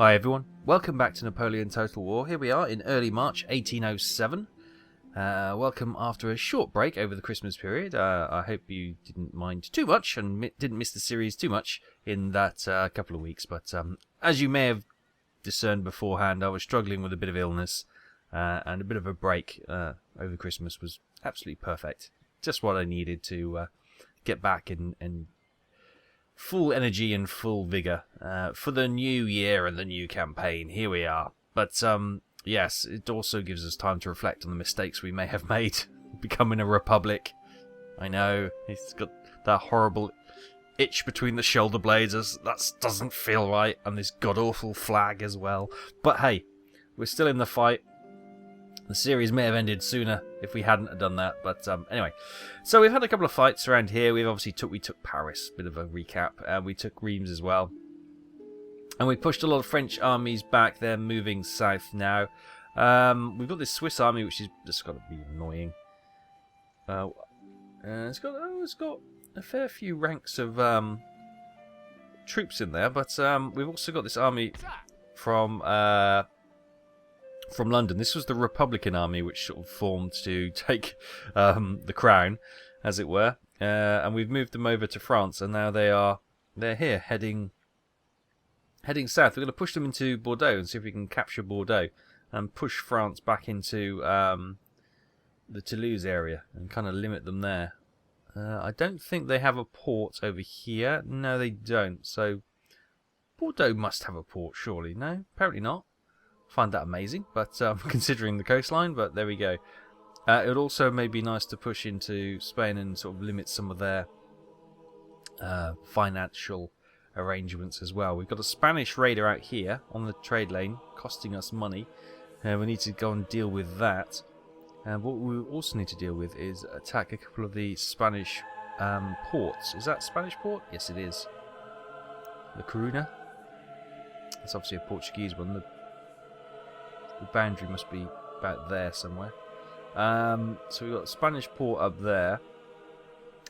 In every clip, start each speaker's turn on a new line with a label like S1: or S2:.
S1: Hi everyone, welcome back to Napoleon Total War. Here we are in early March 1807. Welcome after a short break over the Christmas period. I hope you didn't mind too much and didn't miss the series too much in that couple of weeks. But as you may have discerned beforehand, I was struggling with a bit of illness and a bit of a break over Christmas was absolutely perfect. Just what I needed to get back in full energy and full vigour for the new year and the new campaign. Here we are. But yes, it also gives us time to reflect on the mistakes we may have made becoming a republic. I know, it's got that horrible itch between the shoulder blades. That doesn't feel right, and this god-awful flag as well. But hey, we're still in the fight. The series may have ended sooner if we hadn't have done that, but anyway. So we've had a couple of fights around here. We took Paris, bit of a recap, and we took Reims as well. And we pushed a lot of French armies back. They're moving south now. We've got this Swiss army, which is just got to be annoying. It's got a fair few ranks of troops in there, but we've also got this army from London. This was the Republican army, which sort of formed to take the crown, as it were. And we've moved them over to France, and now they're here, heading south. We're going to push them into Bordeaux and see if we can capture Bordeaux and push France back into the Toulouse area and kind of limit them there. I don't think they have a port over here. No, they don't. So Bordeaux must have a port, surely. No, apparently not. Find that amazing, but considering the coastline, but there we go. It would also may be nice to push into Spain and sort of limit some of their financial arrangements as well. We've got a Spanish raider out here on the trade lane, costing us money. We need to go and deal with that. And what we also need to deal with is attack a couple of the Spanish ports. Is that Spanish port? Yes, it is. La Coruna. That's obviously a Portuguese one. The boundary must be about there somewhere. So we've got a Spanish port up there,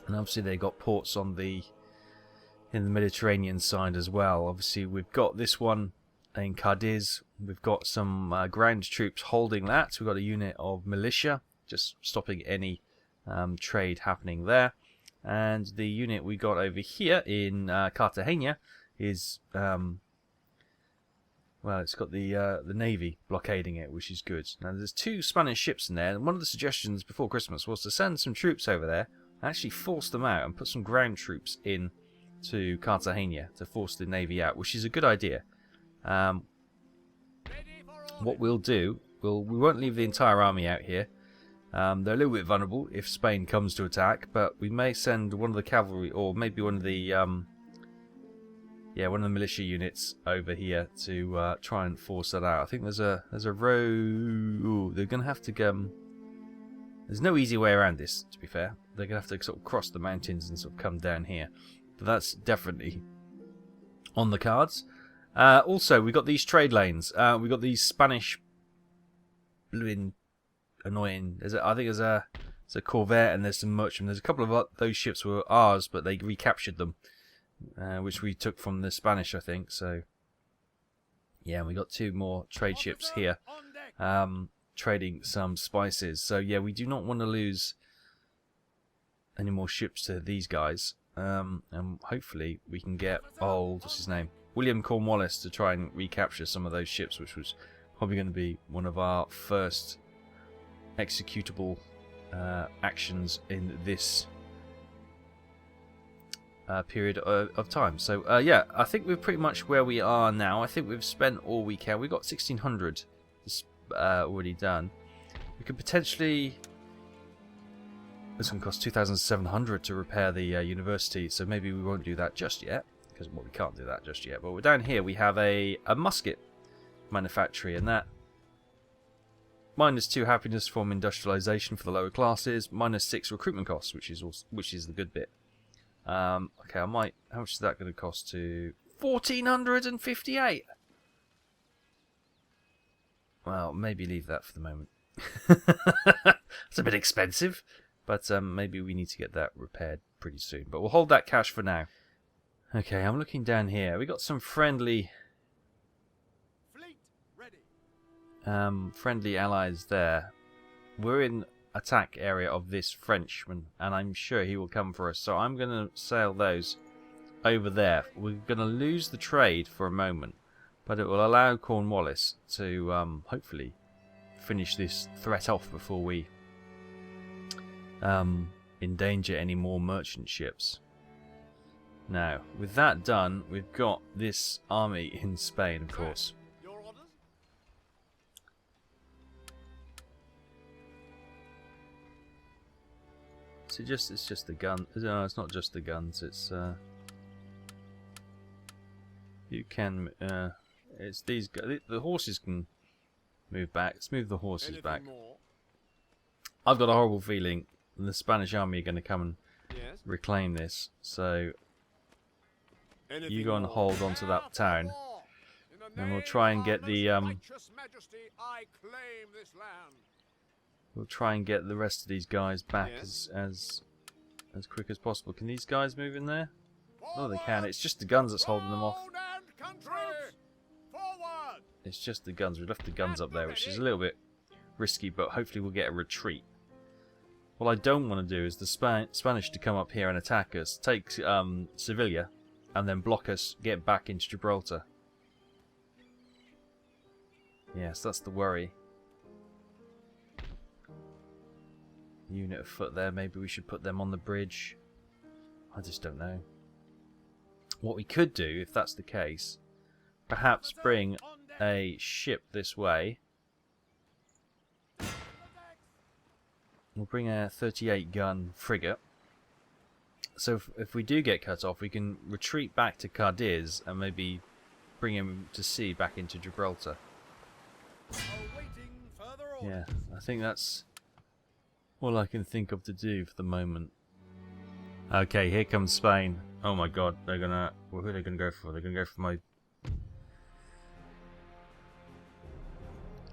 S1: and obviously they got ports in the Mediterranean side as well. Obviously we've got this one in Cadiz. We've got some ground troops holding that. We've got a unit of militia just stopping any trade happening there, and the unit we got over here in Cartagena is well, it's got the Navy blockading it, which is good. Now, there's two Spanish ships in there, and one of the suggestions before Christmas was to send some troops over there, actually force them out, and put some ground troops in to Cartagena to force the Navy out, which is a good idea. What we'll do, we won't leave the entire army out here. They're a little bit vulnerable if Spain comes to attack, but we may send one of the cavalry, or maybe one of the militia units over here to try and force that out. I think there's a road. Ooh, they're going to have to there's no easy way around this, to be fair. They're going to have to sort of cross the mountains and sort of come down here. But that's definitely on the cards. Also, we got these trade lanes. We got these Spanish annoying. I think there's a corvette and there's some merchant. There's a couple of those ships were ours, but they recaptured them. Which we took from the Spanish, I think. So, yeah, we got two more trade ships here, trading some spices. So, yeah, we do not want to lose any more ships to these guys. And hopefully we can get what's his name? William Cornwallis to try and recapture some of those ships, which was probably going to be one of our first executable actions in this period of time. So yeah, I think we're pretty much where we are now. I think we've spent all we can. We've got 1,600 already done. We could potentially... This one costs 2,700 to repair the university, so maybe we won't do that just yet, because we can't do that just yet. But we're down here. We have a musket manufactory, and that -2 happiness from industrialization for the lower classes, -6 recruitment costs, which is the good bit. Okay, how much is that going to cost? To 1,458. Well, maybe leave that for the moment. It's a bit expensive, but maybe we need to get that repaired pretty soon. But we'll hold that cash for now. Okay, I'm looking down here. We got some friendly Friendly allies there. We're in attack area of this Frenchman, and I'm sure he will come for us. So I'm going to sail those over there. We're going to lose the trade for a moment, but it will allow Cornwallis to hopefully finish this threat off before we endanger any more merchant ships. Now, with that done, we've got this army in Spain, of course. So it's just the gun. No, it's not just the guns. It's you can it's these guys. The horses can move back. Let's move the horses back. I've got a horrible feeling the Spanish army are going to come and reclaim this. So you go and hold on to that town, and we'll try and get the we'll try and get the rest of these guys back as quick as possible. Can these guys move in there? Oh, they can. It's just the guns that's holding them off. It's just the guns. We left the guns up there, which is a little bit risky, but hopefully we'll get a retreat. What I don't want to do is the Spanish to come up here and attack us, take Sevilla, and then block us, get back into Gibraltar. Yes, that's the worry. Unit of foot there. Maybe we should put them on the bridge. I just don't know. What we could do, if that's the case, perhaps bring a ship this way. We'll bring a 38 gun frigate. So if we do get cut off, we can retreat back to Cadiz and maybe bring him to sea back into Gibraltar. Yeah, I think that's all I can think of to do for the moment. Okay, here comes Spain. Oh my god, they're gonna... Well, who are they gonna go for? They're gonna go for my...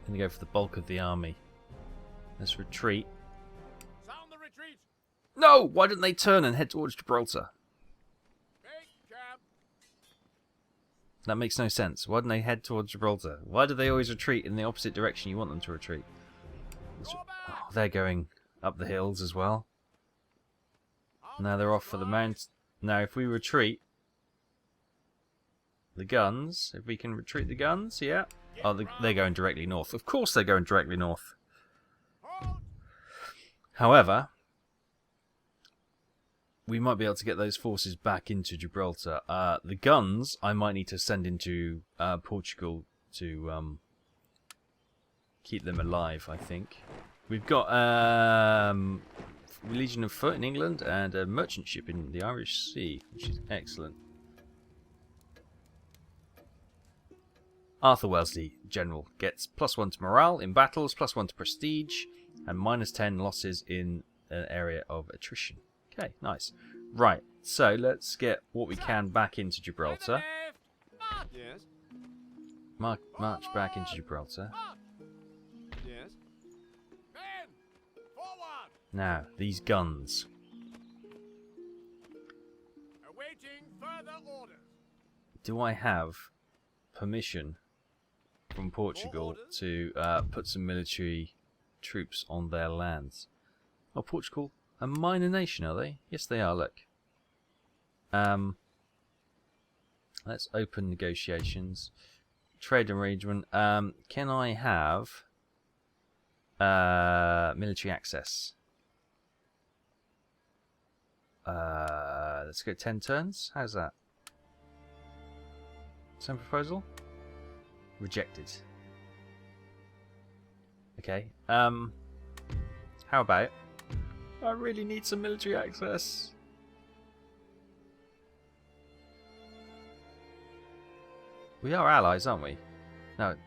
S1: Gonna go for the bulk of the army. Let's retreat.
S2: Sound the retreat.
S1: No! Why didn't they turn and head towards Gibraltar? That makes no sense. Why didn't they head towards Gibraltar? Why do they always retreat in the opposite direction you want them to retreat? Oh, they're going up the hills as well. Now they're off for the mount. Now if we retreat the guns, if we can retreat the guns, yeah. Oh, they're going directly north. Of course they're going directly north. However, we might be able to get those forces back into Gibraltar. The guns I might need to send into Portugal to keep them alive, I think. We've got Legion of Foot in England and a merchant ship in the Irish Sea, which is excellent. Arthur Wellesley, General, gets +1 to morale in battles, +1 to prestige, and -10 losses in an area of attrition. Okay, nice. Right, so let's get what we can back into Gibraltar.
S2: Yes.
S1: March back into Gibraltar.
S2: Yes. Men, forward.
S1: Now, these guns.
S2: Awaiting further orders.
S1: Do I have permission from Portugal to put some military troops on their lands? Oh, Portugal, a minor nation, are they? Yes, they are, look. Let's open negotiations. Trade arrangement. Can I have military access? Let's go 10 turns. How's that? Same proposal? Rejected. Okay. How about... I really need some military access. We are allies, aren't we? No.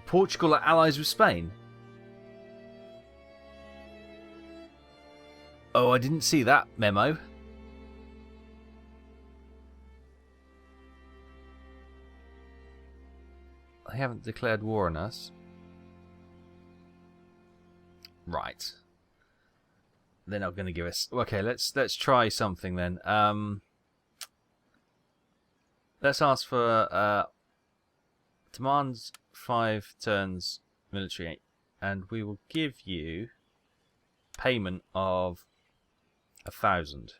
S1: Portugal are allies with Spain? Oh, I didn't see that memo. They haven't declared war on us. Right. They're not going to give us... Okay, let's try something then. Let's ask for to Demands 5 turns military, and we will give you payment of 1,000.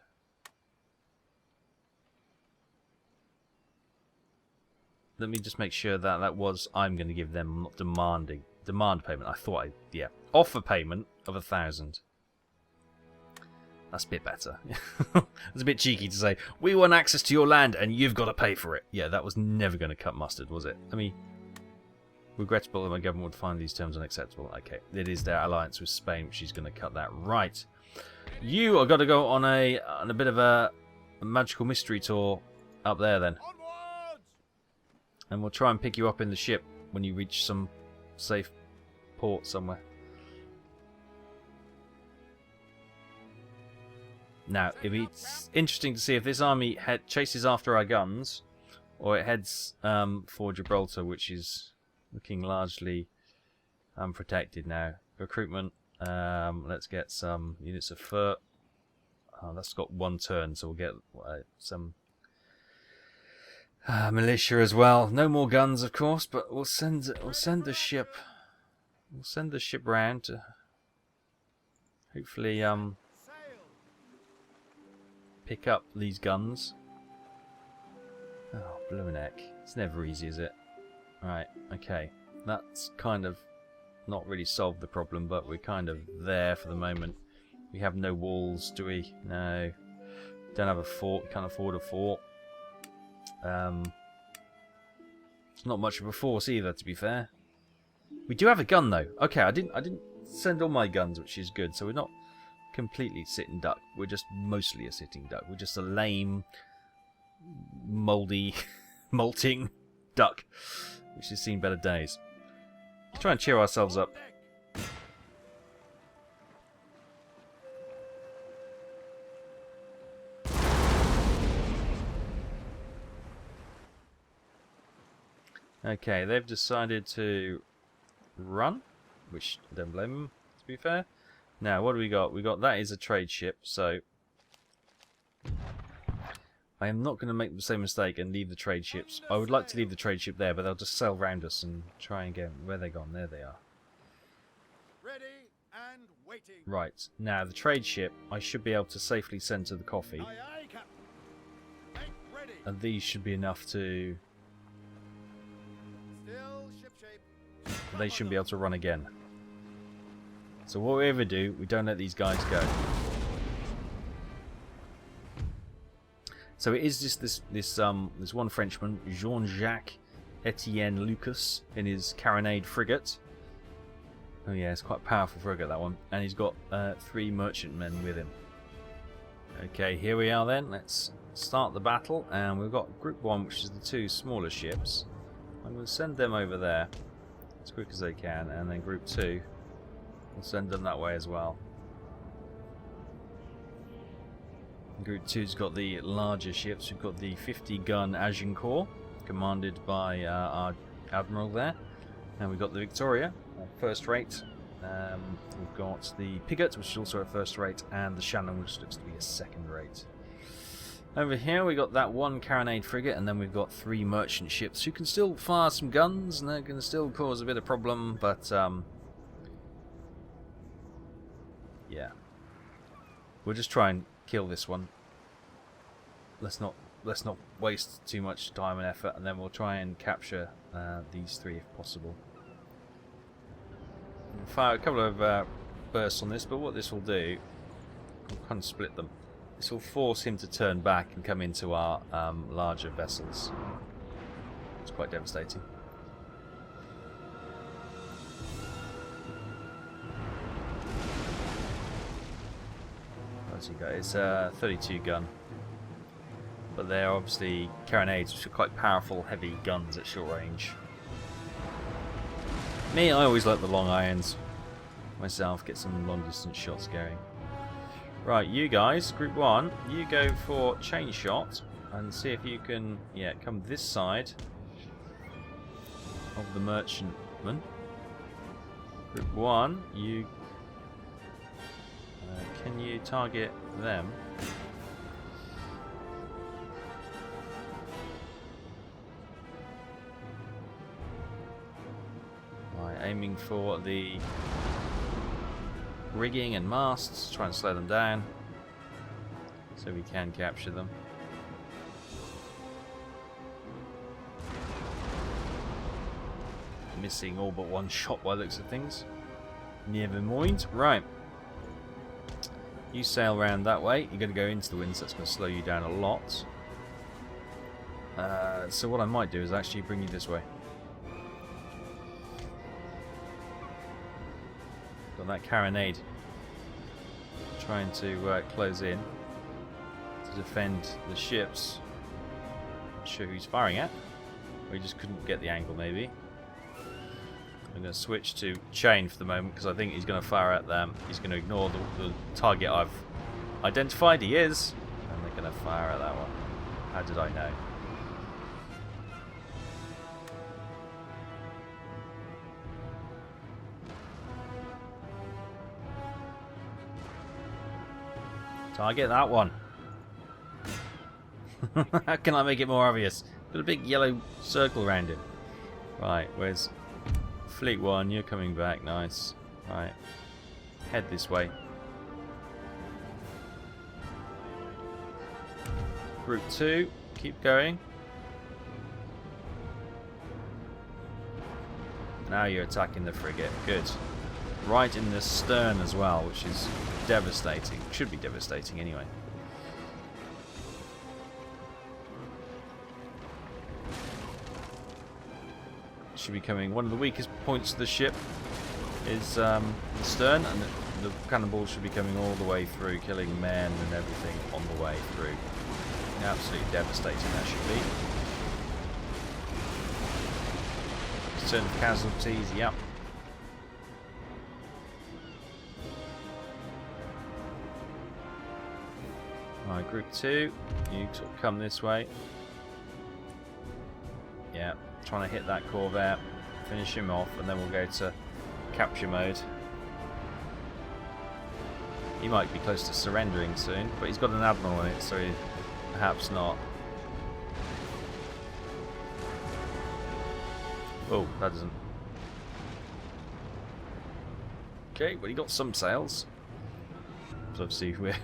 S1: Let me just make sure that that was I'm going to give them. I'm not demanding demand payment. I thought offer payment of 1,000. That's a bit better. It's a bit cheeky to say we want access to your land and you've got to pay for it. Yeah, that was never going to cut mustard, was it? I mean, regrettable that my government would find these terms unacceptable. Okay, it is their alliance with Spain which is going to cut that. Right, you are going to go on a bit of a magical mystery tour up there then.
S2: Onwards!
S1: And we'll try and pick you up in the ship when you reach some safe port somewhere. Now, it's interesting to see if this army chases after our guns, or it heads for Gibraltar, which is looking largely unprotected now. Recruitment. Let's get some units of foot. Oh, that's got 1 turn, so we'll get some militia as well. No more guns, of course, but we'll send the ship. We'll send the ship round to hopefully
S2: Sail!
S1: pick up these guns. Oh, blue neck. It's never easy, is it? Right. Okay. That's kind of not really solved the problem, but we're kind of there for the moment. We have no walls, do we? No. Don't have a fort. Can't afford a fort. It's not much of a force either, to be fair. We do have a gun though. Okay, I didn't send all my guns, which is good. So we're not completely sitting duck. We're just mostly a sitting duck. We're just a lame, mouldy, molting duck, which has seen better days. Let's try and cheer ourselves up. Okay, they've decided to run, which I don't blame them, to be fair. Now, what do we got? We got that is a trade ship, so I am not going to make the same mistake and leave the trade ships. I would like to leave the trade ship there, but they'll just sail round us and try and get where they gone. There they are.
S2: Ready and waiting.
S1: Right, now the trade ship I should be able to safely send to the coffee,
S2: Aye, aye, Captain. Make ready.
S1: and these should be enough to.
S2: Still shipshape.
S1: They shouldn't be able to run again. So what we ever do, we don't let these guys go. So it is just this one Frenchman, Jean-Jacques Etienne Lucas, in his carronade frigate. Oh yeah, it's quite a powerful frigate, that one. And he's got 3 merchantmen with him. Okay, here we are then. Let's start the battle. And we've got Group 1, which is the 2 smaller ships. I'm going to send them over there as quick as they can. And then Group 2, we'll send them that way as well. Group 2's got the larger ships. We've got the 50-gun Agincourt, commanded by our admiral there. And we've got the Victoria, first rate. We've got the Pigot, which is also a first rate, and the Shannon, which looks to be a second rate. Over here we got that 1 carronade frigate, and then we've got 3 merchant ships who can still fire some guns, and they're going to still cause a bit of problem, but yeah. We'll just try and kill this one. Let's not waste too much time and effort, and then we'll try and capture these 3 if possible. We'll fire a couple of bursts on this, but what this will do, we'll kind of split them. This will force him to turn back and come into our larger vessels. It's quite devastating. It's a 32 gun, but they're obviously carronades, which are quite powerful, heavy guns at short range. Me, I always like the long irons myself, get some long distance shots going. Right, you guys, Group 1, you go for chain shot and see if you can, come this side of the merchantman. Group 1, you can you target them? aiming for the rigging and masts, try and slow them down so we can capture them. Missing all but one shot by the looks of things. Never mind. Right. You sail around that way. You're going to go into the wind, so that's going to slow you down a lot. So what I might do is actually bring you this way. Got that carronade trying to close in to defend the ships. Not sure who he's firing at. We just couldn't get the angle, maybe. I'm going to switch to chain for the moment because I think he's going to fire at them. He's going to ignore the target I've identified. He is. And they're going to fire at that one. How did I know? Target that one. How can I make it more obvious? Put a big yellow circle around him. Right, where's Fleet 1? You're coming back, nice. Right, head this way. Group 2, keep going. Now you're attacking the frigate, good. Right in the stern as well, which is devastating. Should be devastating anyway. Should be coming. One of the weakest points of the ship is the stern, and the cannonballs should be coming all the way through, killing men and everything on the way through. Absolutely devastating that should be. Turn of casualties, yep. Right, group 2, you sort of come this way. Yeah, trying to hit that corvette, finish him off, and then we'll go to capture mode. He might be close to surrendering soon, but he's got an admiral on it, so perhaps not. Oh, that doesn't. Okay, well, he got some sails. So obviously we're.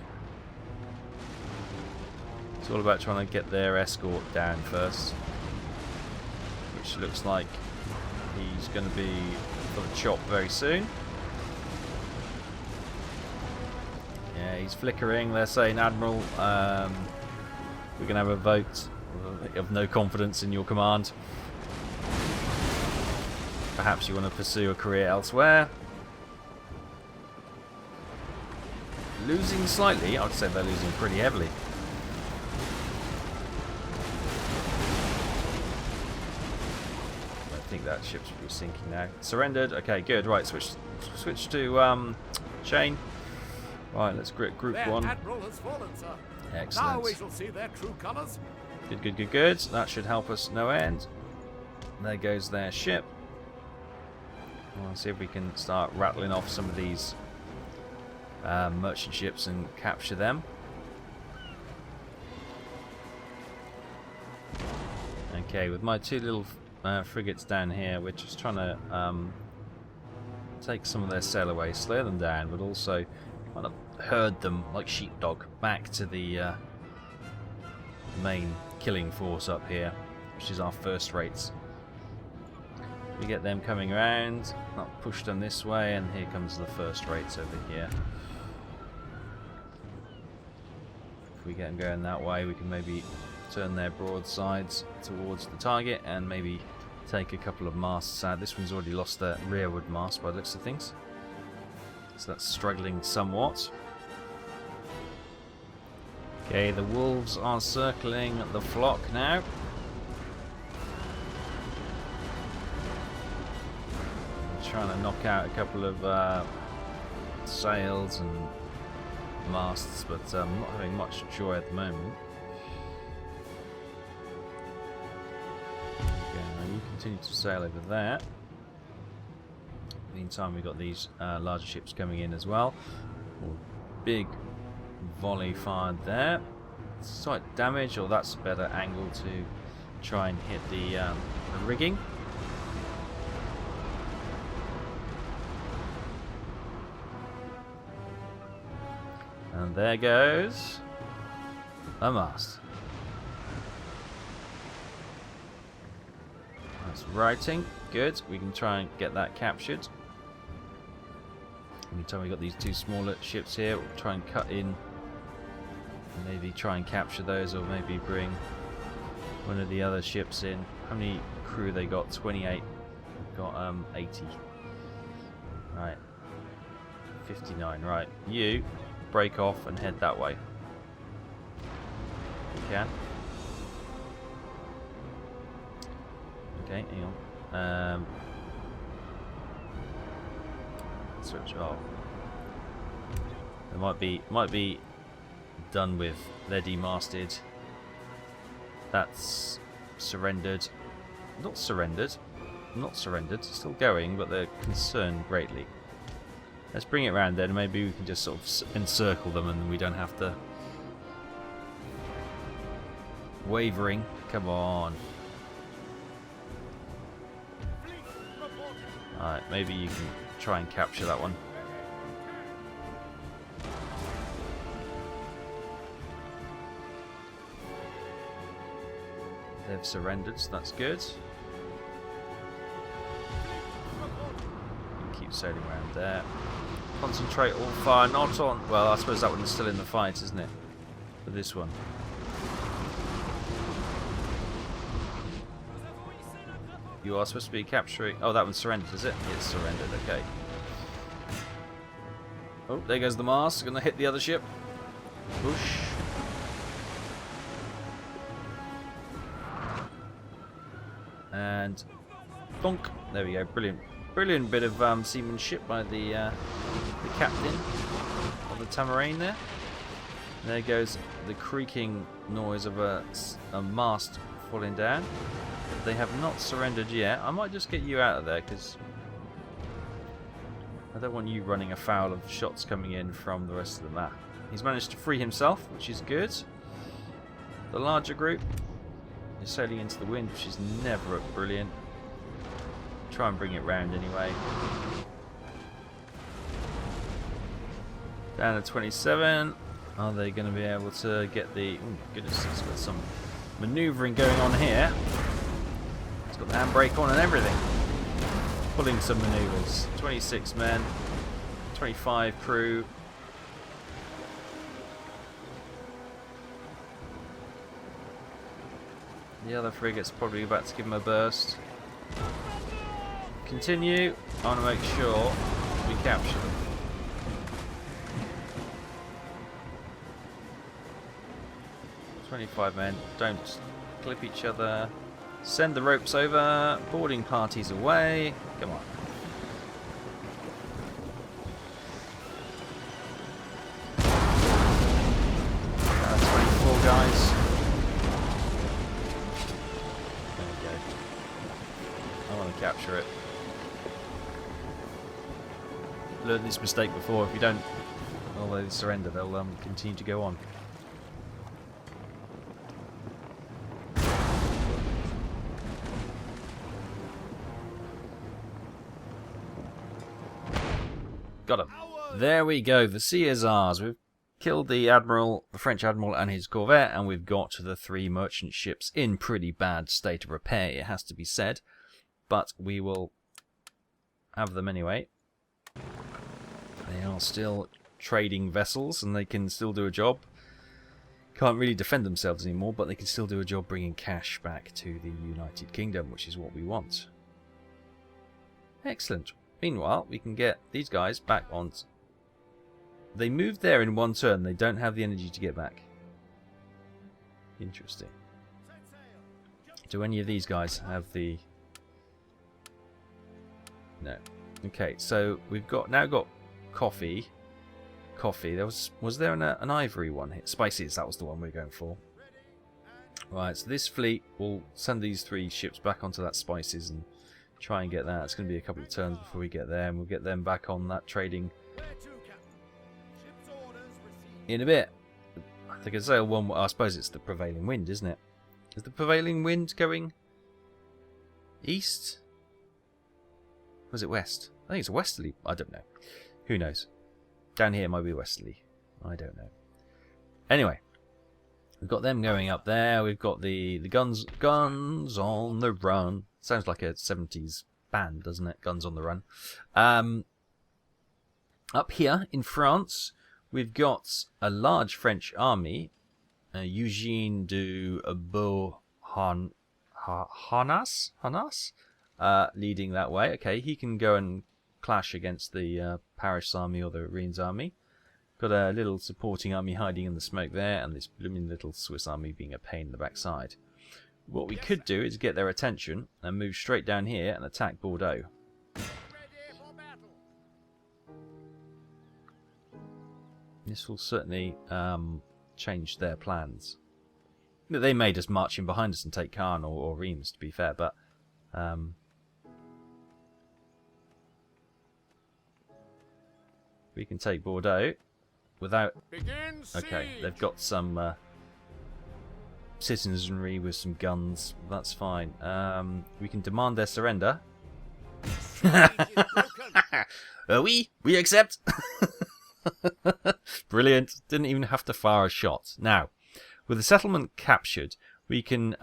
S1: It's all about trying to get their escort down first, which looks like he's going to be for the chop very soon. Yeah, he's flickering. They're saying, Admiral, we're going to have a vote of no confidence in your command. Perhaps you want to pursue a career elsewhere. Losing slightly. I'd say they're losing pretty heavily. I think that ship's probably sinking now. Surrendered. Okay, good. Right, switch to chain. Right, let's grip group
S2: Their
S1: 1.
S2: admiral has fallen, sir.
S1: Excellent.
S2: Now we shall see their true colours.
S1: Good, good, good, good. That should help us no end. There goes their ship. We'll see if we can start rattling off some of these merchant ships and capture them. Okay, with my two little frigates down here, we're just trying to take some of their sail away, slow them down, but also kind of herd them like sheepdog back to the main killing force up here, which is our first rates. We get them coming around, I'll push them this way, and here comes the first rates over here. If we get them going that way, we can maybe turn their broadsides towards the target and maybe take a couple of masts out. This one's already lost their rearward mast by the looks of things, so that's struggling somewhat. Okay, the wolves are circling the flock now. Trying to knock out a couple of sails and masts, but I'm not having much joy at the moment. Okay, now you continue to sail over there. Meantime, we've got these larger ships coming in as well. Big volley fired there. Slight damage, or that's a better angle to try and hit the rigging. And there goes a mast. That's righting. Good. We can try and get that captured. In the meantime, we've got these two smaller ships here. We'll try and cut in. And maybe try and capture those, or maybe bring one of the other ships in. How many crew they got? 28. Got 80. Right. 59. Right. You break off and head that way. You can. Okay, hang on. Switch off. It might be done with. They're demasted. That's surrendered. Not surrendered. Not surrendered. Still going, but they're concerned greatly. Let's bring it around then. Maybe we can just sort of encircle them, and we don't have to. Wavering. Come on. Alright, maybe you can try and capture that one. They've surrendered, so that's good. You can keep sailing around there. Concentrate all fire, not on... Well, I suppose that one's still in the fight, isn't it? For this one. You are supposed to be capturing... Oh, that one's surrendered, is it? It's surrendered, okay. Oh, there goes the mast. Gonna hit the other ship. Push. And... bonk. There we go. Brilliant. Brilliant bit of seamanship by the captain of the Tamarine there. There goes the creaking noise of a mast falling down. They have not surrendered yet. I might just get you out of there because I don't want you running afoul of shots coming in from the rest of the map. He's managed to free himself, which is good. The larger group is sailing into the wind, which is never brilliant. Try and bring it round anyway. Down to 27. Are they going to be able to get the... Oh goodness, there's got some manoeuvring going on here. It's got the handbrake on and everything. Pulling some manoeuvres. 26 men. 25 crew. The other frigate's probably about to give him a burst. Continue. I want to make sure we capture them. "25 men, don't clip each other. Send the ropes over. Boarding parties away. Come on." Now 24 guys. There we go. I want to capture it. Learned this mistake before. If you don't, although they surrender, they'll continue to go on. Got him. There we go. The CSRs. We've killed the admiral, the French admiral, and his corvette, and we've got the 3 merchant ships in pretty bad state of repair. It has to be said, but we will have them anyway. They are still trading vessels, and they can still do a job. Can't really defend themselves anymore, but they can still do a job bringing cash back to the United Kingdom, which is what we want. Excellent. Meanwhile, we can get these guys back on. They moved there in one turn. They don't have the energy to get back. Interesting. Do any of these guys have the... No. Okay, so we've now got coffee. There was there an ivory one here? Spices, that was the one we we're going for. Right, so this fleet will send these 3 ships back onto that spices and try and get that. It's going to be a couple of turns before we get there, and we'll get them back on that trading in a bit. The Exile one, I suppose it's the prevailing wind, isn't it? Is the prevailing wind going east? Was it west? I think it's a westerly. I don't know. Who knows? Down here it might be westerly. I don't know. Anyway, we've got them going up there. We've got the guns on the run. Sounds like a 70s band, doesn't it? Guns on the run. Up here in France, we've got a large French army. Eugene de Beauharnais leading that way. Okay, he can go and clash against the Paris army or the Rennes army. Got a little supporting army hiding in the smoke there, and this blooming little Swiss army being a pain in the backside. What we could do is get their attention and move straight down here and attack Bordeaux. This will certainly change their plans. They may just march in behind us and take Caen or Reims, to be fair, but we can take Bordeaux without... Okay, they've got some citizenry with some guns. That's fine. We can demand their surrender. We accept. Brilliant. Didn't even have to fire a shot. Now, with the settlement captured, we can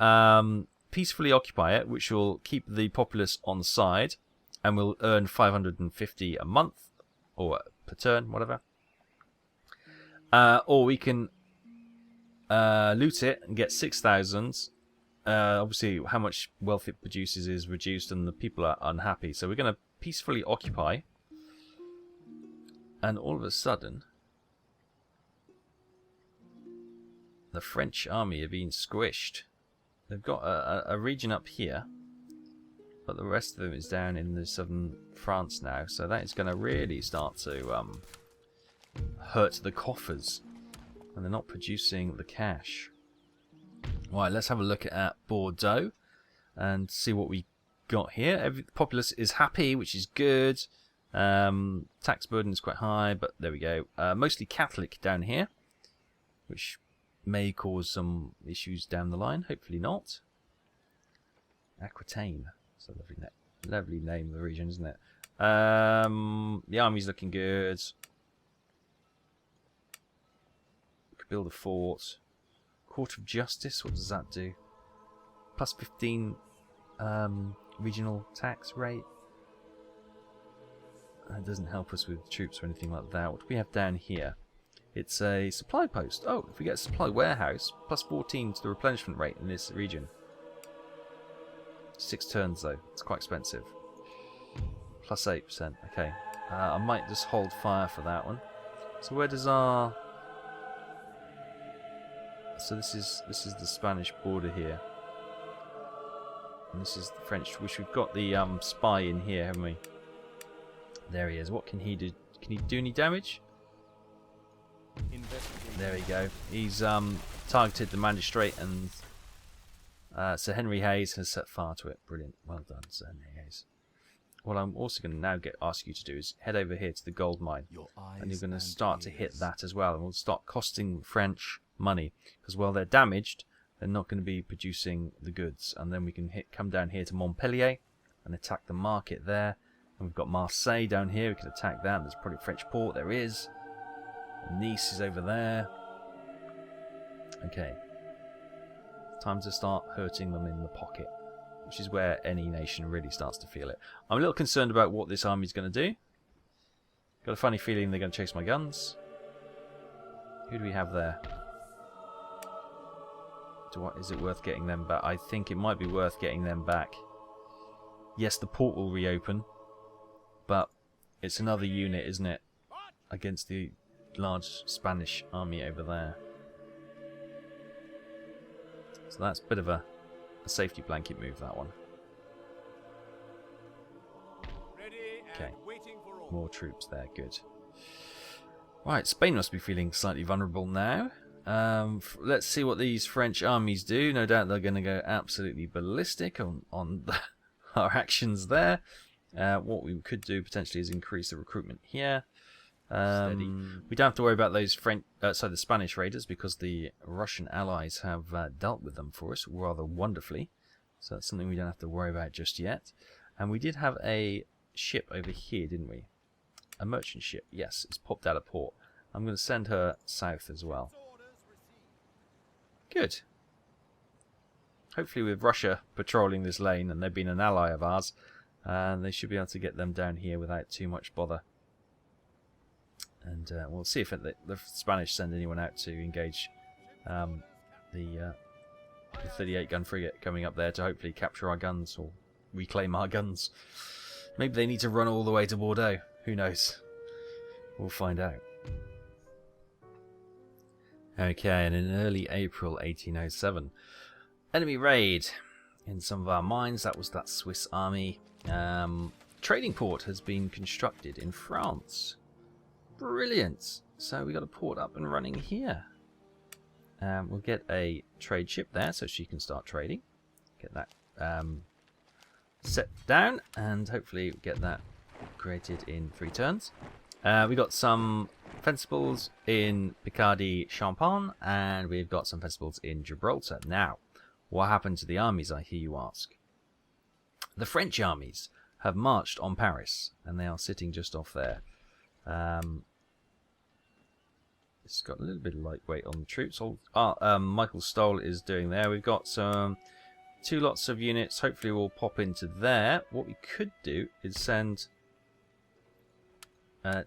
S1: peacefully occupy it, which will keep the populace on side, and we'll earn 550 a month, or per turn, whatever. Or we can loot it and get 6,000. Obviously, how much wealth it produces is reduced, and the people are unhappy. So we're going to peacefully occupy. And all of a sudden, the French army are being squished. They've got a region up here, but the rest of them is down in the southern France now. So that is going to really start to hurt the coffers. And they're not producing the cash. Right, let's have a look at Bordeaux and see what we got here. The populace is happy, which is good. Tax burden is quite high, but there we go. Mostly Catholic down here, which may cause some issues down the line. Hopefully not. Aquitaine. It's a lovely name of the region, isn't it? The army's looking good. We could build a fort. Court of Justice, what does that do? Plus 15 regional tax rate. That doesn't help us with troops or anything like that. What do we have down here? It's a supply post. Oh, if we get a supply warehouse, plus 14 to the replenishment rate in this region. 6 turns though. It's quite expensive. Plus 8%. Okay. I might just hold fire for that one. So where does our... So this is the Spanish border here. And this is the French, which we've got the spy in here, haven't we? There he is. What can he do? Can he do any damage? There we go. He's targeted the magistrate, and Sir Henry Hayes has set fire to it. Brilliant. Well done, Sir Henry Hayes. What I'm also going to now ask you to do is head over here to the gold mine, and you're going to start to hit that as well, and we'll start costing French money, because while they're damaged, they're not going to be producing the goods. And then we can come down here to Montpellier and attack the market there. And we've got Marseille down here. We can attack that. There's probably a French port. There is. Nice is over there. Okay. Time to start hurting them in the pocket, which is where any nation really starts to feel it. I'm a little concerned about what this army's going to do. Got a funny feeling they're going to chase my guns. Who do we have there? Is it worth getting them back? I think it might be worth getting them back. Yes, the port will reopen, but it's another unit, isn't it, against the large Spanish army over there. So that's a bit of a safety blanket move, that one. Okay, more troops there, good. Right, Spain must be feeling slightly vulnerable now. Let's see what these French armies do. No doubt they're going to go absolutely ballistic on our actions there. What we could do potentially is increase the recruitment here. We don't have to worry about those the Spanish raiders, because the Russian allies have dealt with them for us rather wonderfully. So that's something we don't have to worry about just yet. And we did have a ship over here, didn't we? A merchant ship, yes. It's popped out of port. I'm going to send her south as well. Good. Hopefully with Russia patrolling this lane, and they've been an ally of ours, they should be able to get them down here without too much bother. And we'll see if the Spanish send anyone out to engage the 38 gun frigate coming up there to hopefully capture our guns or reclaim our guns. Maybe they need to run all the way to Bordeaux. Who knows? We'll find out. Okay, and in early April 1807, enemy raid in some of our mines. That was that Swiss army. Trading port has been constructed in France. Brilliant. So we got a port up and running here. We'll get a trade ship there so she can start trading. Get that set down and hopefully get that created in 3 turns. We got some fencibles in Picardy, Champagne, and we've got some fencibles in Gibraltar. Now, what happened to the armies, I hear you ask? The French armies have marched on Paris, and they are sitting just off there. It's got a little bit of lightweight on the troops. Michael Stoll is doing there. We've got some 2 lots of units. Hopefully we'll pop into there. What we could do is send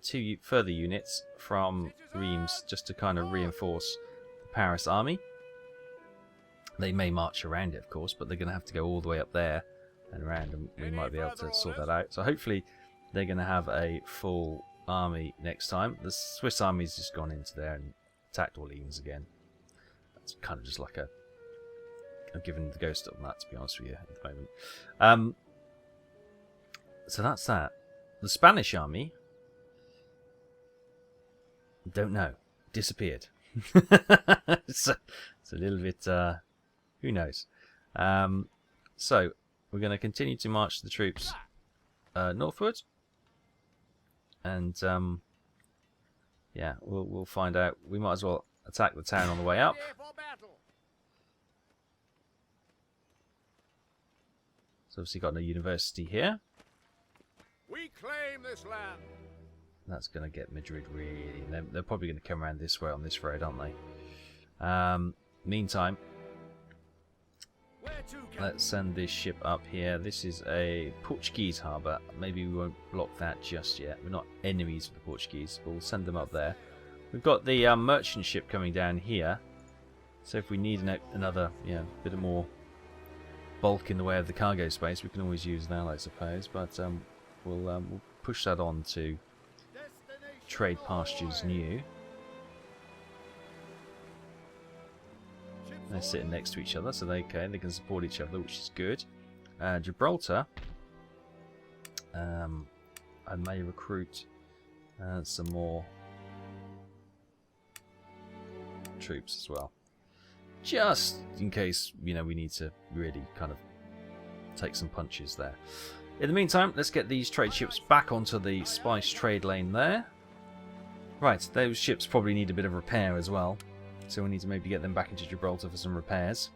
S1: 2 further units from Reims just to kind of reinforce the Paris army. They may march around it, of course, but they're going to have to go all the way up there and around, and we might be able to sort that out. So hopefully they're going to have a full army next time. The Swiss army's just gone into there and attacked Orleans again. That's kind of just like I've given the ghost on that, to be honest with you, at the moment. So that's that. The Spanish army, don't know, disappeared. it's a little bit, who knows. So we're going to continue to march the troops northward, and yeah, we'll find out. We might as well attack the town on the way up. So obviously got a university here.
S2: We claim this land.
S1: That's going to get Madrid really. They're probably going to come around this way on this road, aren't they? Meantime, let's send this ship up here. This is a Portuguese harbour. Maybe we won't block that just yet. We're not enemies of the Portuguese, but we'll send them up there. We've got the merchant ship coming down here. So if we need another, bit of more bulk in the way of the cargo space, we can always use that, I suppose. But we'll push that on to Trade Pastures New. They're sitting next to each other, so they can support each other, which is good. Gibraltar, I may recruit some more troops as well, just in case we need to really kind of take some punches there. In the meantime, let's get these trade ships back onto the spice trade lane there. Right, those ships probably need a bit of repair as well. So we need to maybe get them back into Gibraltar for some repairs.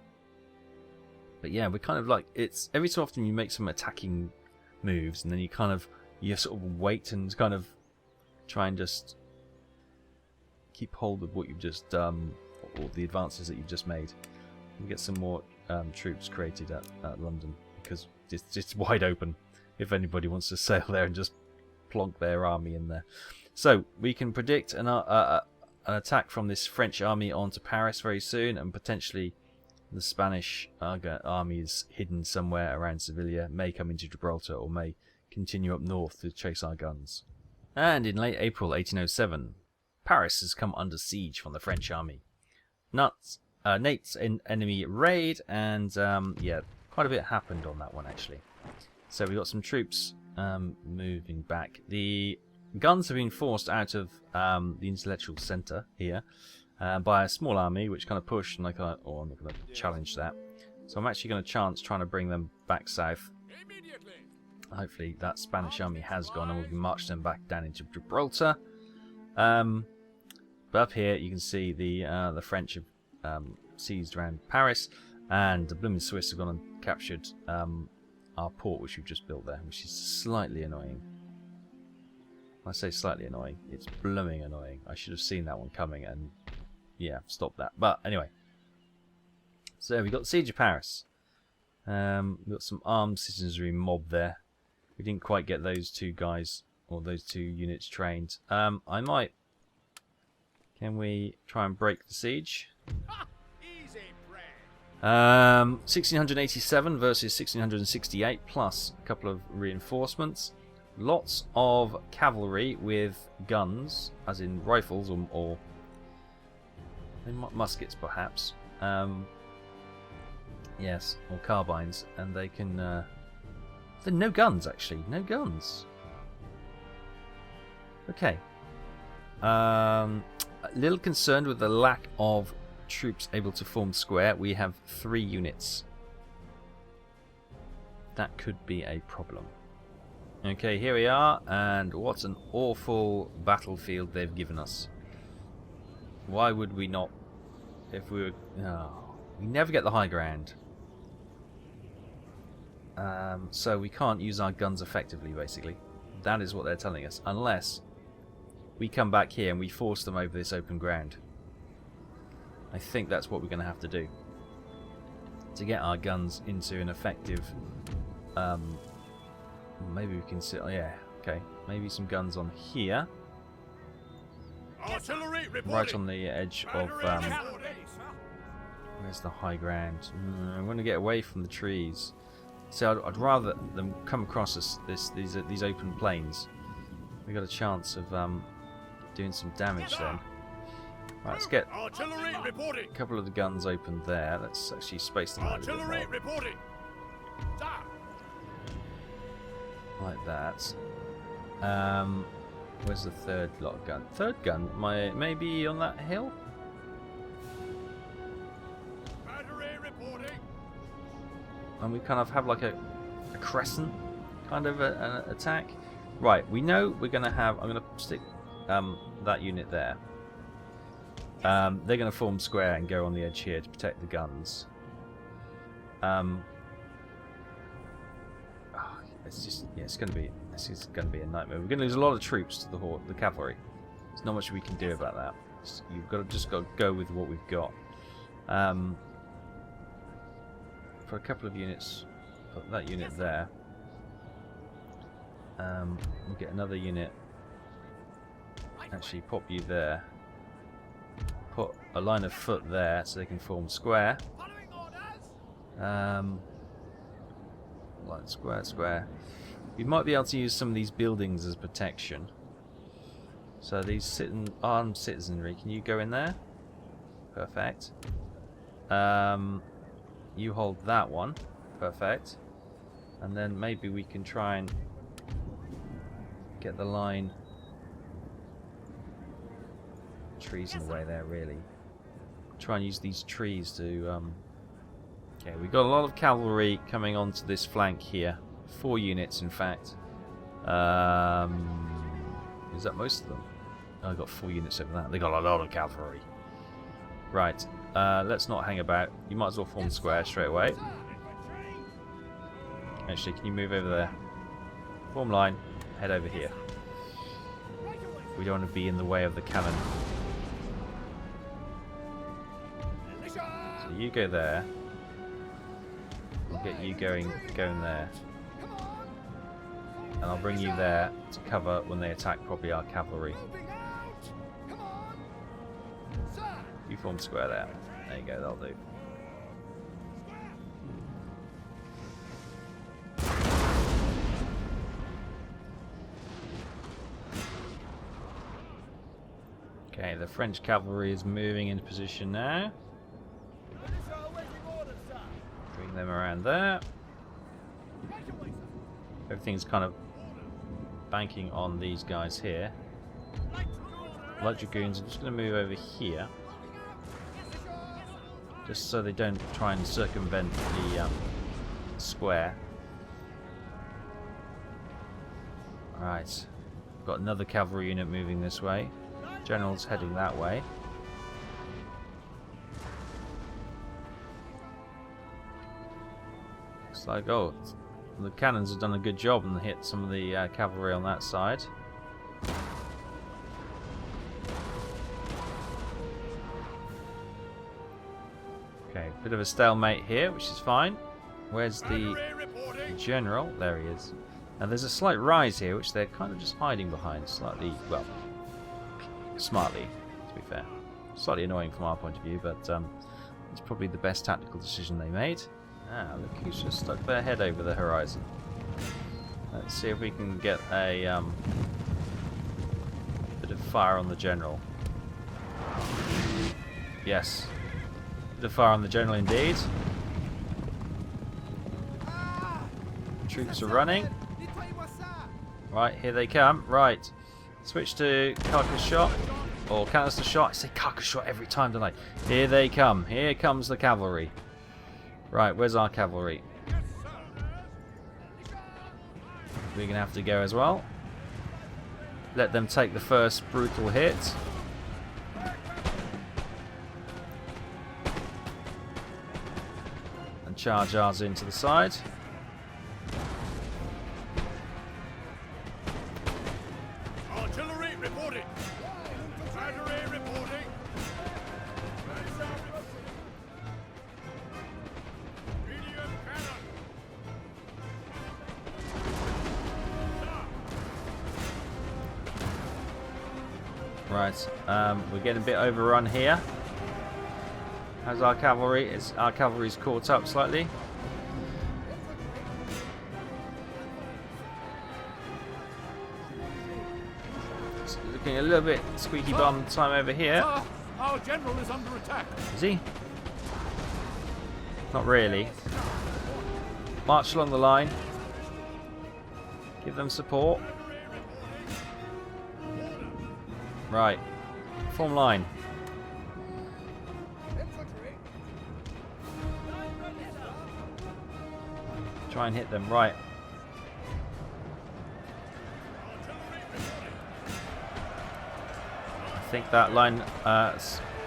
S1: But yeah, we're kind of like, it's every so often you make some attacking moves and then you sort of wait and kind of try and just keep hold of what you've just done, or the advances that you've just made. And get some more troops created at London, because it's wide open if anybody wants to sail there and just plonk their army in there. So we can predict an attack from this French army onto Paris very soon, and potentially the Spanish armies hidden somewhere around Sevilla may come into Gibraltar or may continue up north to chase our guns. And in late April 1807, Paris has come under siege from the French army. Nate's enemy raid, and yeah, quite a bit happened on that one actually. So we got some troops moving back. The guns have been forced out of the intellectual centre here by a small army, which kind of pushed, and I'm not going to challenge that. So I'm actually going to trying to bring them back south. Hopefully that Spanish army has gone, and we can march them back down into Gibraltar. But up here you can see the French have seized around Paris, and the blooming Swiss have gone and captured our port, which we've just built there, which is slightly annoying. I say slightly annoying. It's blooming annoying. I should have seen that one coming and, yeah, stopped that. But anyway. So we got the Siege of Paris. We got some armed citizenry mob there. We didn't quite get those two guys or those two units trained. I might. Can we try and break the siege?
S2: Easy bread.
S1: 1687 versus 1668 plus a couple of reinforcements. Lots of cavalry with guns, as in rifles or muskets perhaps. Yes, or carbines, and they can. No guns actually, no guns. Okay. A little concerned with the lack of troops able to form square. We have 3 units. That could be a problem. Okay, here we are, and what an awful battlefield they've given us. Why would we not? If we were, we never get the high ground. So we can't use our guns effectively, basically. That is what they're telling us, unless we come back here and we force them over this open ground. I think that's what we're going to have to do to get our guns into an effective. Maybe we can sit. Oh, yeah, okay. Maybe some guns on here,
S2: Artillery reporting.
S1: right on the edge of. Where's the high ground? I'm going to get away from the trees. So I'd rather them come across these open plains. We got a chance of doing some damage then. Right, let's get
S2: Artillery reporting.
S1: a couple of the guns open there. Let's actually space them out a bit
S2: Artillery
S1: more.
S2: reporting. Taff.
S1: Like that. Where's the third lot of gun? Third gun? Maybe on that hill?
S2: Battery reporting.
S1: And we kind of have like a crescent kind of an attack. Right, we know we're going to have. I'm going to stick that unit there. They're going to form square and go on the edge here to protect the guns. It's just, yeah, this is going to be a nightmare. We're going to lose a lot of troops to the cavalry. There's not much we can do about that. You've got to go with what we've got. For a couple of units, put that unit there. We'll get another unit. Actually, pop you there. Put a line of foot there so they can form square. Like square. We might be able to use some of these buildings as protection. So these armed citizenry, can you go in there? Perfect. You hold that one. Perfect. And then maybe we can try and get the line. Trees in the way there, really. Try and use these trees to. Okay, we've got a lot of cavalry coming onto this flank here. 4 units, in fact. Is that most of them? Oh, I've got 4 units over that. They got a lot of cavalry. Right. Let's not hang about. You might as well form square straight away. Actually, can you move over there? Form line. Head over here. We don't want to be in the way of the cannon. So you go there. We'll get you going there. And I'll bring you there to cover when they attack probably our cavalry. You form square there. There you go, that'll do. Okay, the French cavalry is moving into position now. Bring them around there. Everything's kind of banking on these guys here. Light Dragoons, I'm just going to move over here. Just so they don't try and circumvent the square. Alright. Got another cavalry unit moving this way. General's heading that way. Looks like, oh, the cannons have done a good job and hit some of the cavalry on that side. Okay, bit of a stalemate here, which is fine. Where's the
S2: Battery reporting.
S1: general? There he is. And there's a slight rise here, which they're kind of just hiding behind. Slightly, well, smartly, to be fair. Slightly annoying from our point of view, but it's probably the best tactical decision they made. Ah, look who's just stuck their head over the horizon. Let's see if we can get a bit of fire on the general. Yes. Bit of fire on the general indeed. Troops are running. Right, here they come. Right. Switch to carcass shot. Or canister shot. I say carcass shot every time, don't I? Here they come. Here comes the cavalry. Right, where's our cavalry? We're going to have to go as well. Let them take the first brutal hit. And charge ours into the side.
S2: Artillery reporting. Battery reporting. Medium cannon.
S1: Right, we're getting a bit overrun here. How's our cavalry? Our cavalry's caught up slightly. It's looking a little bit squeaky bum time over here.
S2: Sir, our general is under attack.
S1: Is he? Not really. March along the line. Give them support. Right. Form line. Try and hit them. Right. I think that line...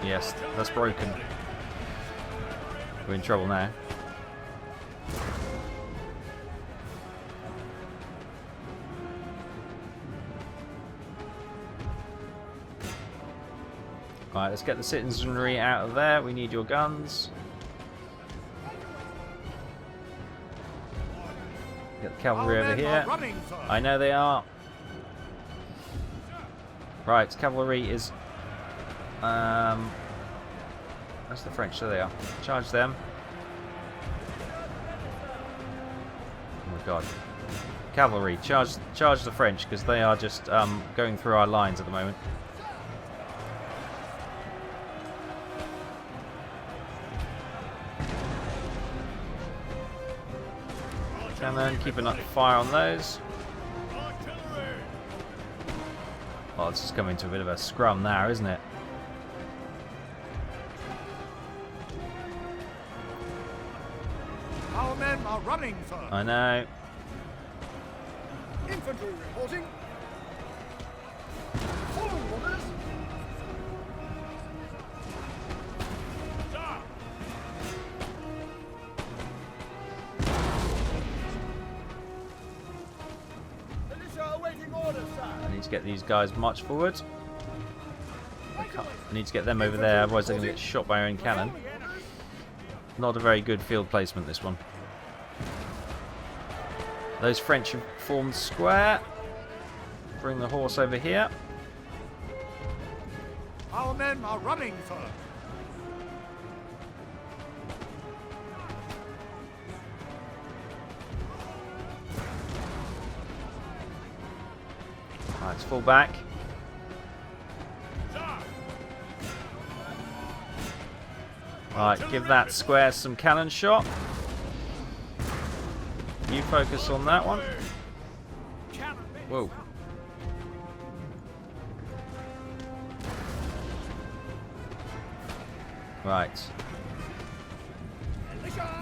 S1: yes, that's broken. We're in trouble now. Right, let's get the citizenry out of there. We need your guns. Get the cavalry over here. I know they are. Right, cavalry is... That's the French, there they are. Charge them. Oh my god. Cavalry, charge the French, because they are just going through our lines at the moment. Cannon, keep an fire on those. Well, it's just coming to a bit of a scrum now, isn't it?
S2: Our men are running, sir.
S1: I know.
S2: Infantry reporting. Following orders. Sir. Militia awaiting orders, sir.
S1: I need to get these guys march forward. I need to get them over there, otherwise they're going to get shot by our own cannon. Not a very good field placement, this one. Those French have formed square. Bring the horse over here.
S2: Our men are running, sir.
S1: Right, let's fall back. Right, give that square some cannon shot. You focus on that one. Whoa. Right.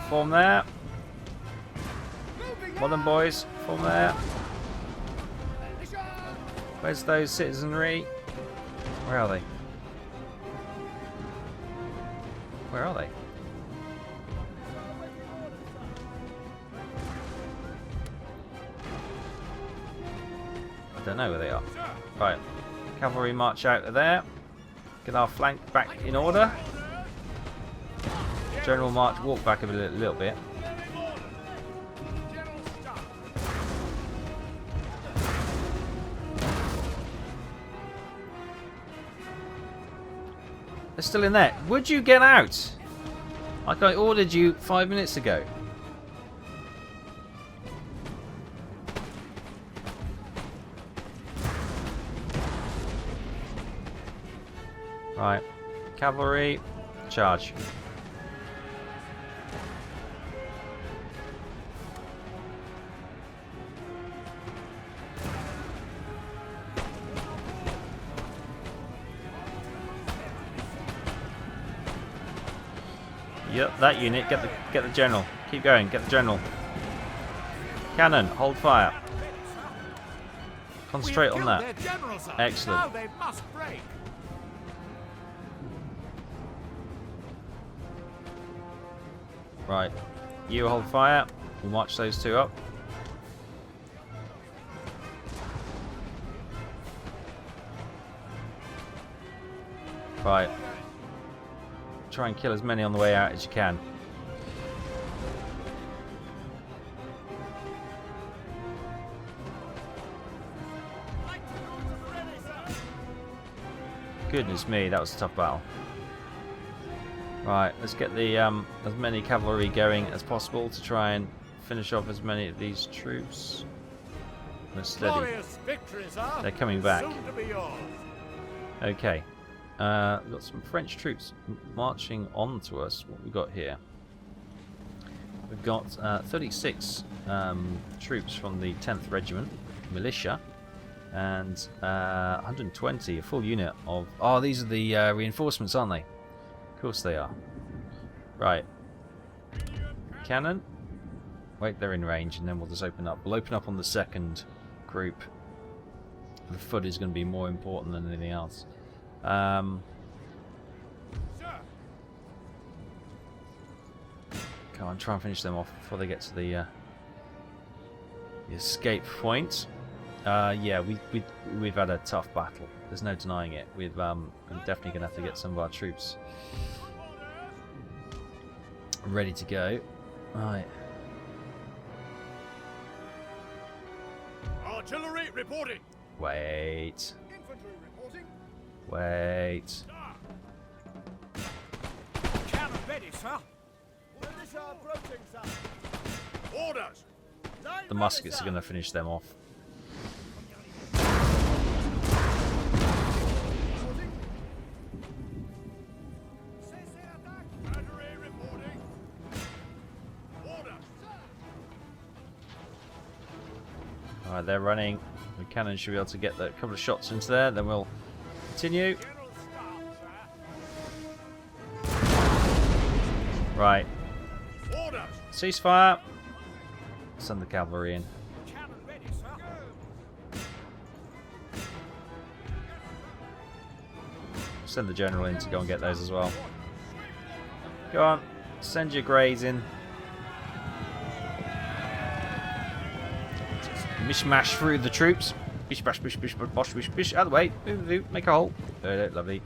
S1: Form there. Modern boys, form there. Where's those citizenry? Where are they? Where are they? I don't know where they are. Right. Cavalry march out of there. Get our flank back in order. General march, walk back a little bit. They're still in there. Would you get out? Like I ordered you 5 minutes ago. Right. Cavalry, charge. Yep, that unit. Get the general. Keep going. Get the general. Cannon, hold fire. Concentrate on that. Excellent.
S2: Now they must break.
S1: Right. You hold fire. We'll march those two up. Right. Try and kill as many on the way out as you can. Goodness me, that was a tough battle. Right, let's get the as many cavalry going as possible to try and finish off as many of these troops. They're steady. They're coming back. Okay. We've got some French troops marching on to us. What we got here? We've got 36 troops from the 10th Regiment, militia, and 120, a full unit of... Oh, these are the reinforcements, aren't they? Of course they are. Right. Cannon. Wait, they're in range, and then we'll just open up. We'll open up on the second group. The foot is going to be more important than anything else. Come on, try and finish them off before they get to the escape point. Yeah, we've had a tough battle. There's no denying it. I'm definitely going to have to get some of our troops ready to go. Right.
S2: Artillery reporting.
S1: Wait.
S2: Infantry reporting.
S1: Wait.
S2: Cannon ready, sir. Militia approaching, sir. Orders.
S1: The muskets are going to finish them off. Alright, they're running. The cannon should be able to get a couple of shots into there, then we'll continue. Right. Ceasefire. Send the cavalry in. Send the general in to go and get those as well. Go on. Send your greys in. Mishmash through the troops. Bish bash bish bish bosh bish bish. Out of the way. Make a hole. Lovely.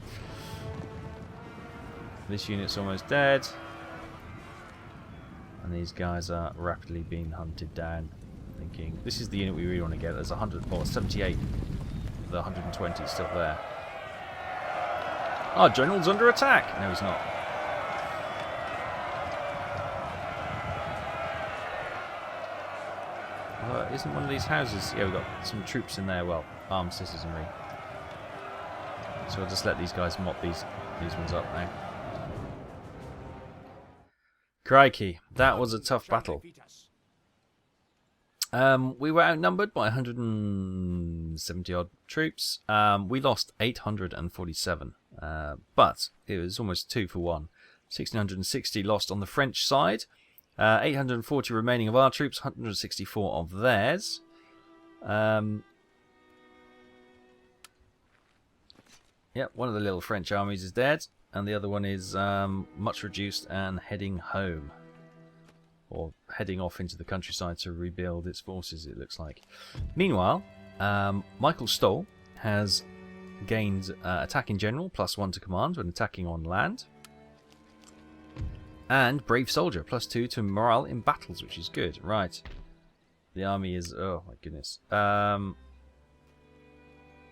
S1: This unit's almost dead. And these guys are rapidly being hunted down. Thinking this is the unit we really want to get. There's 78. The 120 is still there. Our general's under attack. No, he's not. Isn't one of these houses... Yeah, we've got some troops in there. Well, armed citizenry. So we'll just let these guys mop these ones up now. Crikey, that was a tough battle. We were outnumbered by 170 odd troops. We lost 847, but it was almost 2 for 1. 1660 lost on the French side. 840 remaining of our troops, 164 of theirs. Yep, one of the little French armies is dead, and the other one is much reduced and heading home. Or heading off into the countryside to rebuild its forces, it looks like. Meanwhile, Michael Stoll has gained attack in general, +1 to command when attacking on land. And Brave Soldier, +2 to morale in battles, which is good. Right. The army is... Oh, my goodness.